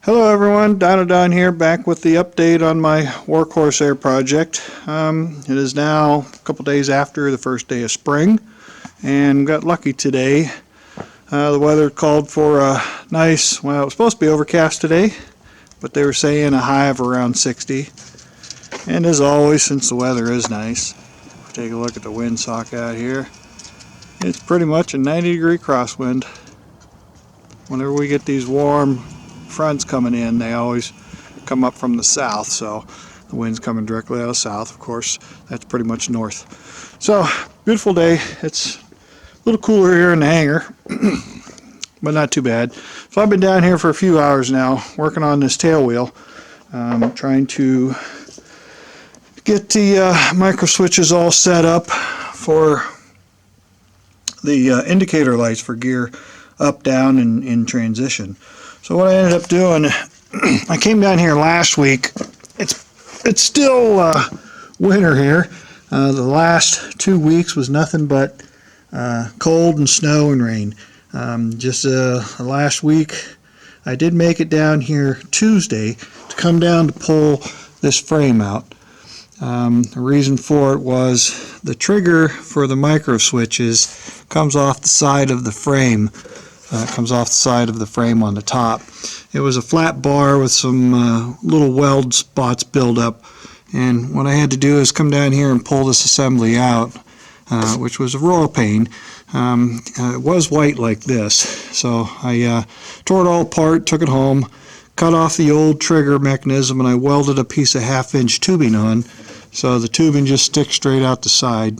Hello everyone, Don here, back with the update on my Corsair project. It is now a couple days after the first day of spring, and got lucky today. The weather called for a nice, well, it was supposed to be overcast today, but they were saying a high of around 60. And as always, since the weather is nice, take a look at the windsock out here. It's pretty much a 90-degree crosswind. Whenever we get these warm fronts coming in, they always come up from the south, so the wind's coming directly out of south. Of course, that's pretty much north. So, beautiful day. It's a little cooler here in the hangar, but not too bad. So I've been down here for a few hours now, working on this tailwheel, trying to get the micro switches all set up for the indicator lights for gear up, down, and in transition. So what I ended up doing, I came down here last week. It's still winter here. The last 2 weeks was nothing but cold and snow and rain. Just last week, I did make it down here Tuesday to come down to pull this frame out. The reason for it was the trigger for the micro switches comes off the side of the frame. Comes off the side of the frame on the top. It was a flat bar with some little weld spots built up, and what I had to do is come down here and pull this assembly out, which was a royal pain. It was white like this, so I tore it all apart, took it home, cut off the old trigger mechanism, and I welded a piece of 1/2-inch tubing on, so the tubing just sticks straight out the side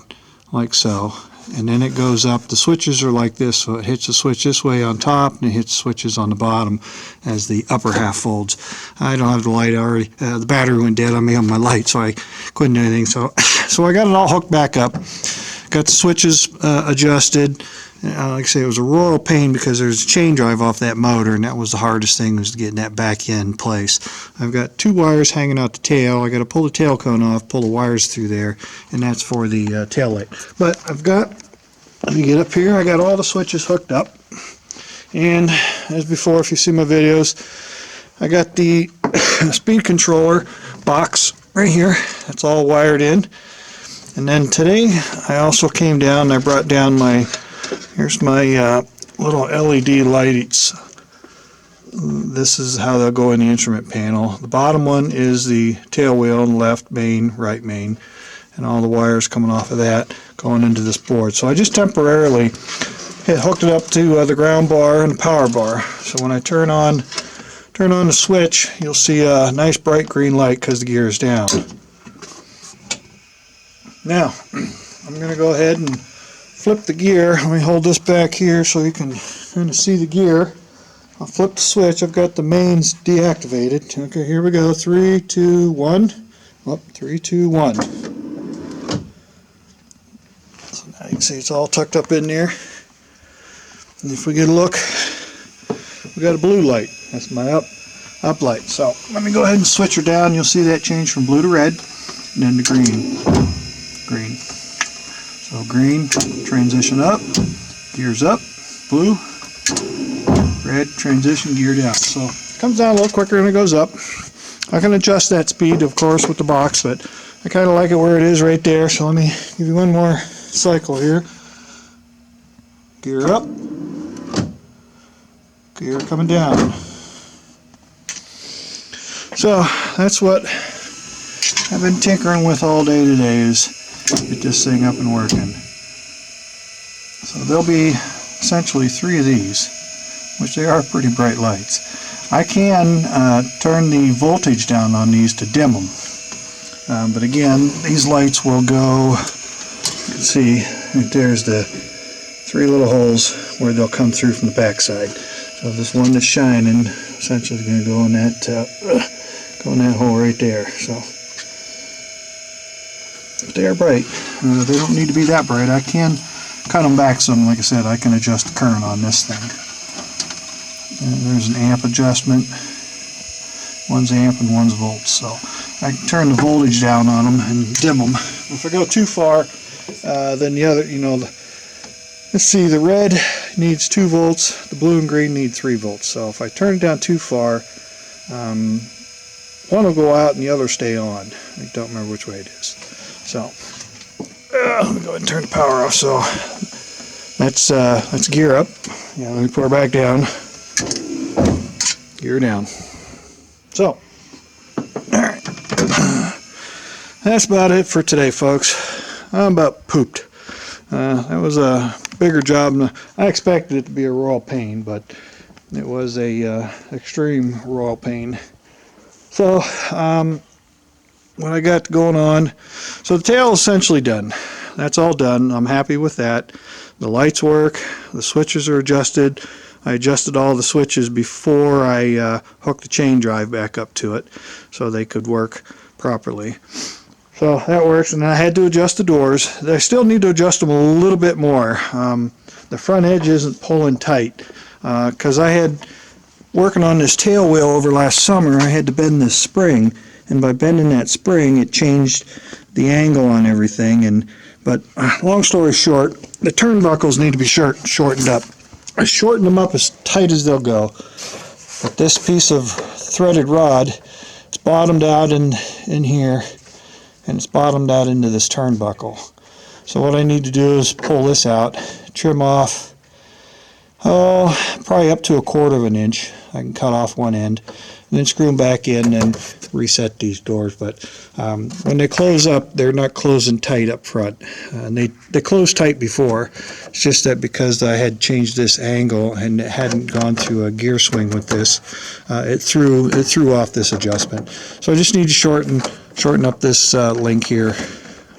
like so. And then it goes up. The switches are like this, so it hits the switch this way on top, and it hits switches on the bottom as the upper half folds. I don't have the light already. The battery went dead on me on my light, so I couldn't do anything. So I got it all hooked back up. Got the switches adjusted. Like I say, it was a royal pain because there's a chain drive off that motor, and that was the hardest thing, was getting that back in place. I've got 2 wires hanging out the tail. I got to pull the tail cone off, pull the wires through there, and that's for the tail light. But I've got, let me get up here, I got all the switches hooked up, and as before, if you see my videos, I got the speed controller box right here. That's all wired in. And then today, I also came down and I brought down my, here's my little LED lights. This is how they'll go in the instrument panel. The bottom one is the tail wheel, left main, right main, and all the wires coming off of that going into this board. So I just temporarily hooked it up to the ground bar and the power bar. So when I turn on the switch, you'll see a nice bright green light because the gear is down. Now, I'm going to go ahead and flip the gear. Let me hold this back here so you can kind of see the gear. I'll flip the switch. I've got the mains deactivated. Okay, here we go. 3, 2, 1. Up, 3, 2, 1. So now you can see it's all tucked up in there. And if we get a look, we got a blue light. That's my up light. So let me go ahead and switch her down. You'll see that change from blue to red, and then to green. Green. So green, transition up, gears up, blue, red, transition, gear down. So it comes down a little quicker than it goes up. I can adjust that speed, of course, with the box, but I kind of like it where it is right there. So let me give you one more cycle here. Gear up, gear coming down. So that's what I've been tinkering with all day today, is get this thing up and working. So there'll be essentially 3 of these, which they are pretty bright lights. I can turn the voltage down on these to dim them, but again, these lights will go, you can see right there's the 3 little holes where they'll come through from the back side. So this one that's shining essentially is going to go in that hole right there. So but they are bright. They don't need to be that bright. I can cut them back some. Like I said, I can adjust the current on this thing. And there's an amp adjustment. One's amp and one's volts. So I can turn the voltage down on them and dim them. If I go too far, then the other, let's see, the red needs 2 volts, the blue and green need 3 volts. So if I turn it down too far, One will go out and the other will stay on. I don't remember which way it is. So let me go ahead and turn the power off. So let's gear up. Yeah, let me put her back down. Gear down. So, alright. That's about it for today, folks. I'm about pooped. That was a bigger job than I expected it to be a royal pain, but it was a extreme royal pain. So, what I got going on, so the tail is essentially done. That's all done. I'm happy with that. The lights work. The switches are adjusted. I adjusted all the switches before I hooked the chain drive back up to it so they could work properly. So that works, and I had to adjust the doors. I still need to adjust them a little bit more. The front edge isn't pulling tight because I had, working on this tail wheel over last summer, I had to bend this spring, and by bending that spring it changed the angle on everything. But long story short, the turnbuckles need to be shortened up. I shortened them up as tight as they'll go. But this piece of threaded rod, it's bottomed out in here, and it's bottomed out into this turnbuckle. So what I need to do is pull this out, trim off, probably up to 1/4 of an inch. I can cut off one end, and then screw them back in and reset these doors. But when they close up, they're not closing tight up front. And they closed tight before. It's just that because I had changed this angle and it hadn't gone through a gear swing with this, it threw off this adjustment. So I just need to shorten up this link here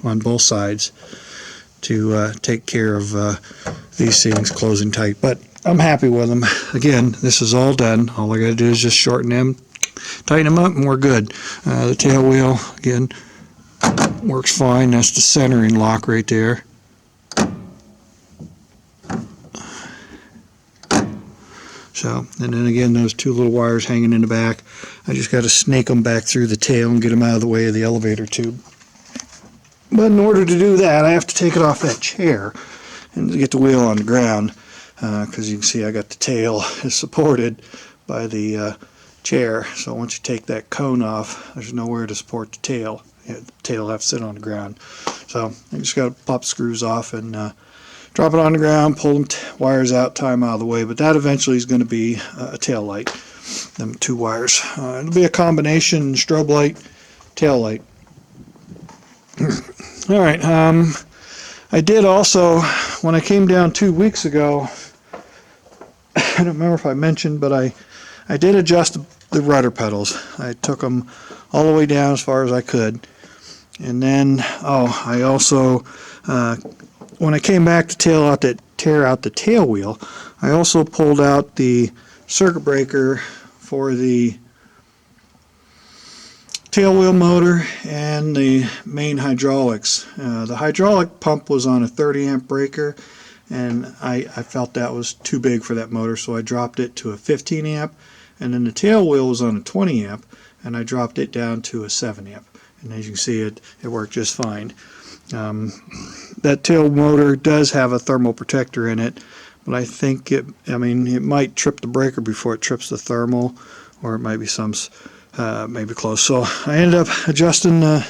on both sides to take care of these things closing tight. But I'm happy with them. Again, this is all done. All I got to do is just shorten them, tighten them up, and we're good. The tail wheel, again, works fine. That's the centering lock right there. So, and then again, those two little wires hanging in the back, I just got to snake them back through the tail and get them out of the way of the elevator tube. But in order to do that, I have to take it off that chair and get the wheel on the ground. Because you can see I got the tail is supported by the chair. So once you take that cone off, there's nowhere to support the tail. The tail will have to sit on the ground. So I just got to pop the screws off and drop it on the ground, pull them wires out, tie them out of the way. But that eventually is going to be a tail light. Them two wires. It'll be a combination strobe light, tail light. All right. I did also, when I came down 2 weeks ago, I don't remember if I mentioned, but I did adjust the rudder pedals. I took them all the way down as far as I could. And then, I also, when I came back to tear out the tail wheel, I also pulled out the circuit breaker for the tail wheel motor and the main hydraulics. The hydraulic pump was on a 30 amp breaker, and I felt that was too big for that motor, so I dropped it to a 15 amp, and then the tail wheel was on a 20 amp, and I dropped it down to a 7 amp, and as you can see, it worked just fine. That tail motor does have a thermal protector in it, but I think it might trip the breaker before it trips the thermal, or it might be maybe close. So I ended up adjusting the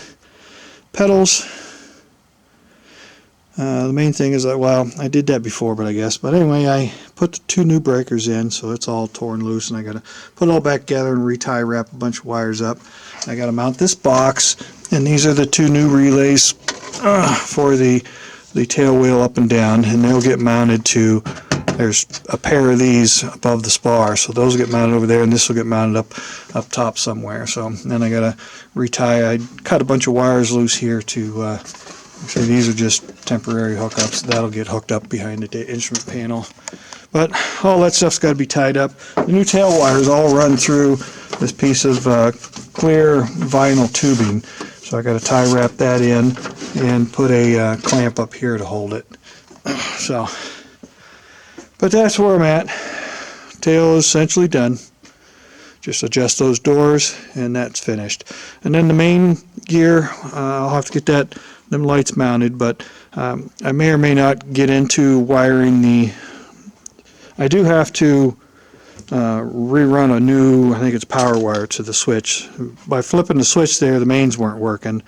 pedals. The main thing is that, well, I did that before, but anyway, I put the two new breakers in, so it's all torn loose, and I got to put it all back together and retie wrap a bunch of wires up. I got to mount this box, and these are the two new relays for the tail wheel up and down, and they'll get mounted to, there's a pair of these above the spar, so those will get mounted over there, and this will get mounted up top somewhere. So then I got to retie. I cut a bunch of wires loose here to so these are just temporary hookups. That'll get hooked up behind the instrument panel. But all that stuff's got to be tied up. The new tail wires all run through this piece of clear vinyl tubing. So I got to tie wrap that in and put a clamp up here to hold it. So, but that's where I'm at. Tail is essentially done. Just adjust those doors and that's finished. And then the main gear, I'll have to get them lights mounted, but I may or may not get into wiring I do have to rerun a new, I think it's power wire to the switch. By flipping the switch there, the mains weren't working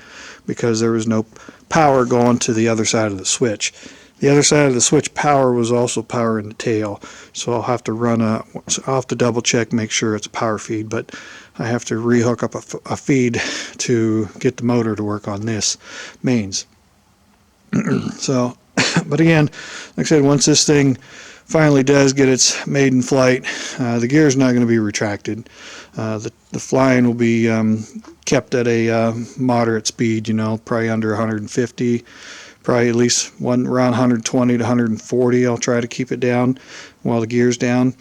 because there was no power going to the other side of the switch. The other side of the switch power was also powering the tail, so I'll have to double check, make sure it's a power feed, but I have to rehook up a feed to get the motor to work on this mains. So, but again, like I said, once this thing finally does get its maiden flight, the gear is not going to be retracted. The flying will be kept at a moderate speed, probably under 150, probably at least around 120 to 140. I'll try to keep it down while the gear's down.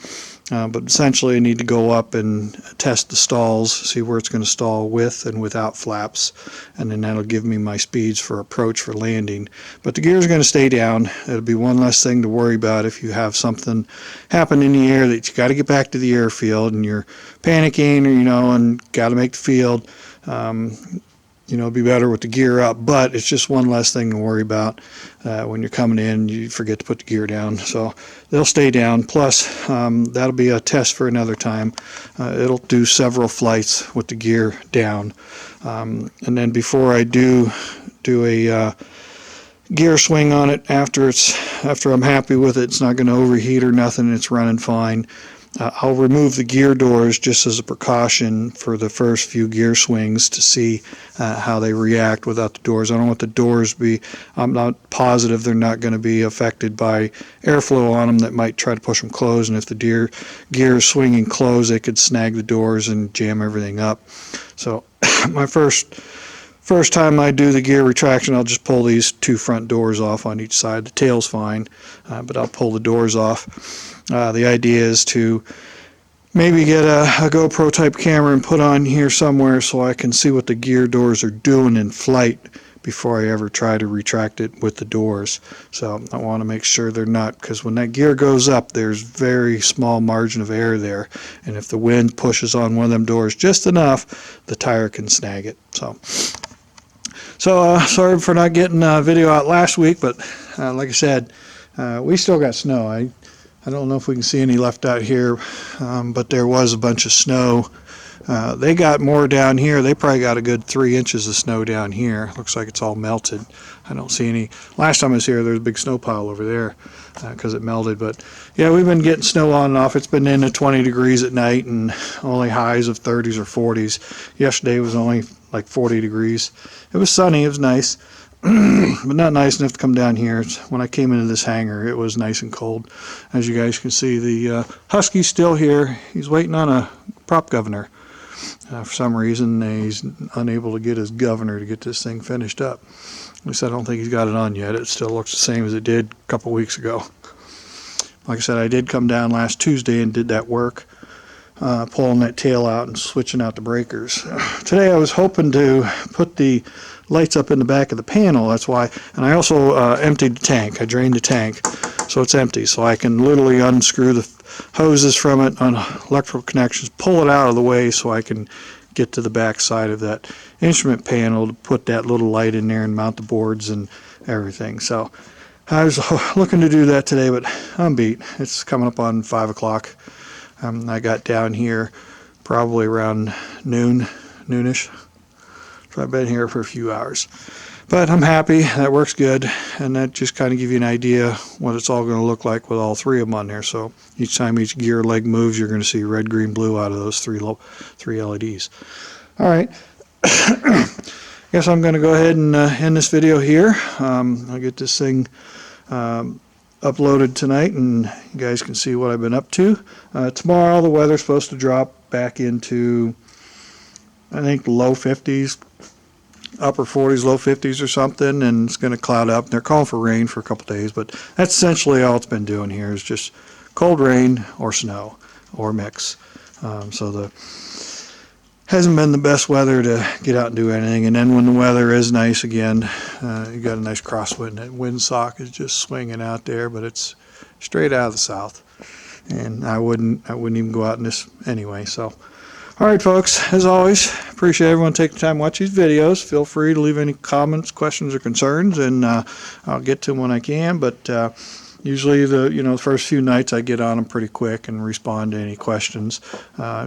But essentially I need to go up and test the stalls, see where it's going to stall with and without flaps, and then that'll give me my speeds for approach for landing. But the gear's going to stay down. It'll be one less thing to worry about if you have something happen in the air that you got to get back to the airfield and you're panicking, or and got to make the field. It'd be better with the gear up, but it's just one less thing to worry about. When you're coming in, you forget to put the gear down, so they'll stay down. Plus, that'll be a test for another time. It'll do several flights with the gear down, and then before I do a gear swing on it, after I'm happy with it, it's not going to overheat or nothing, it's running fine. I'll remove the gear doors just as a precaution for the first few gear swings to see how they react without the doors. I don't want the doors I'm not positive they're not going to be affected by airflow on them that might try to push them closed, and if the gear is swinging closed, it could snag the doors and jam everything up. So my first time I do the gear retraction, I'll just pull these two front doors off on each side. The tail's fine, but I'll pull the doors off. The idea is to maybe get a GoPro type camera and put on here somewhere so I can see what the gear doors are doing in flight before I ever try to retract it with the doors. So I want to make sure they're not, because when that gear goes up, there's very small margin of air there, and if the wind pushes on one of them doors just enough, the tire can snag it. So sorry for not getting a video out last week, but like I said, we still got snow. I don't know if we can see any left out here, but there was a bunch of snow. They got more down here. They probably got a good 3 inches of snow down here. Looks like it's all melted. I don't see any. Last time I was here, there was a big snow pile over there because it melted. But yeah, we've been getting snow on and off. It's been in the 20 degrees at night and only highs of 30s or 40s. Yesterday was only like 40 degrees. It was sunny. It was nice. But not nice enough to come down here. When I came into this hangar, it was nice and cold. As you guys can see, the Husky's still here. He's waiting on a prop governor. For some reason, he's unable to get his governor to get this thing finished up. At least I don't think he's got it on yet. It still looks the same as it did a couple weeks ago. Like I said, I did come down last Tuesday and did that work, pulling that tail out and switching out the breakers. Today I was hoping to put the lights up in the back of the panel, that's why, and I also emptied the tank. I drained the tank so it's empty, so I can literally unscrew the hoses from it on electrical connections, pull it out of the way so I can get to the back side of that instrument panel to put that little light in there and mount the boards and everything. So I was looking to do that today, but I'm beat. It's coming up on 5 o'clock. I got down here probably around noonish. So I've been here for a few hours. But I'm happy. That works good. And that just kind of gives you an idea what it's all going to look like with all three of them on there. So each time each gear leg moves, you're going to see red, green, blue out of those three LEDs. All right. Guess I'm going to go ahead and end this video here. I'll get this thing uploaded tonight, and you guys can see what I've been up to. Tomorrow the weather's supposed to drop back into, I think, low 50s, upper 40s, low 50s or something, and it's going to cloud up. They're calling for rain for a couple days, but that's essentially all it's been doing here is just cold rain or snow or mix. So the hasn't been the best weather to get out and do anything. And then when the weather is nice again, you got a nice crosswind. That windsock is just swinging out there, but it's straight out of the south. And I wouldn't even go out in this anyway. So, all right, folks. As always, appreciate everyone taking the time to watch these videos. Feel free to leave any comments, questions, or concerns, and I'll get to them when I can. But Usually the first few nights I get on them pretty quick and respond to any questions.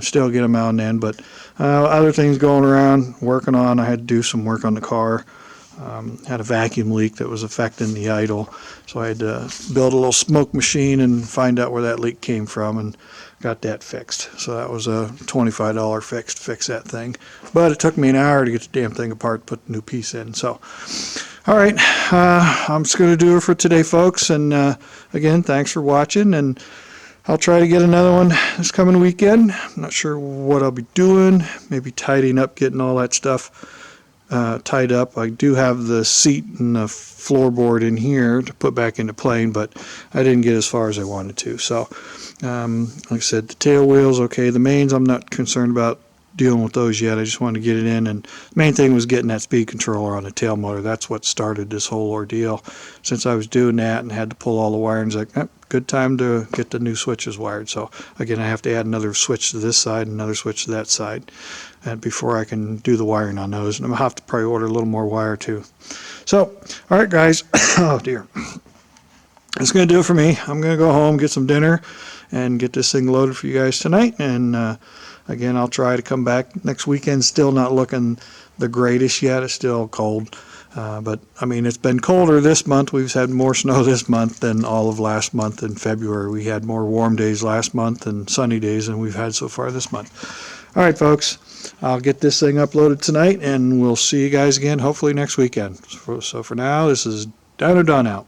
Still get them out and then, but other things going around, working on. I had to do some work on the car. Had a vacuum leak that was affecting the idle, so I had to build a little smoke machine and find out where that leak came from, and got that fixed. So that was a $25 fix to fix that thing, but it took me an hour to get the damn thing apart, put the new piece in. So all right, I'm just going to do it for today, folks, and again, thanks for watching, and I'll try to get another one this coming weekend. I'm not sure what I'll be doing, maybe tidying up, getting all that stuff tied up. I do have the seat and the floorboard in here to put back into plane, but I didn't get as far as I wanted to. So, like I said, the tail wheels, okay. The mains, I'm not concerned about dealing with those yet. I just wanted to get it in, and the main thing was getting that speed controller on the tail motor. That's what started this whole ordeal. Since I was doing that and had to pull all the wiring, like, good time to get the new switches wired. So again, I have to add another switch to this side and another switch to that side, and before I can do the wiring on those, and I'm gonna have to probably order a little more wire too. So, all right, guys. Oh dear, that's gonna do it for me. I'm gonna go home, get some dinner, and get this thing loaded for you guys tonight. And again, I'll try to come back next weekend. Still not looking the greatest yet. It's still cold. But I mean, it's been colder this month. We've had more snow this month than all of last month in February. We had more warm days last month and sunny days than we've had so far this month. All right, folks, I'll get this thing uploaded tonight, and we'll see you guys again hopefully next weekend. So for now, this is Dino Don out.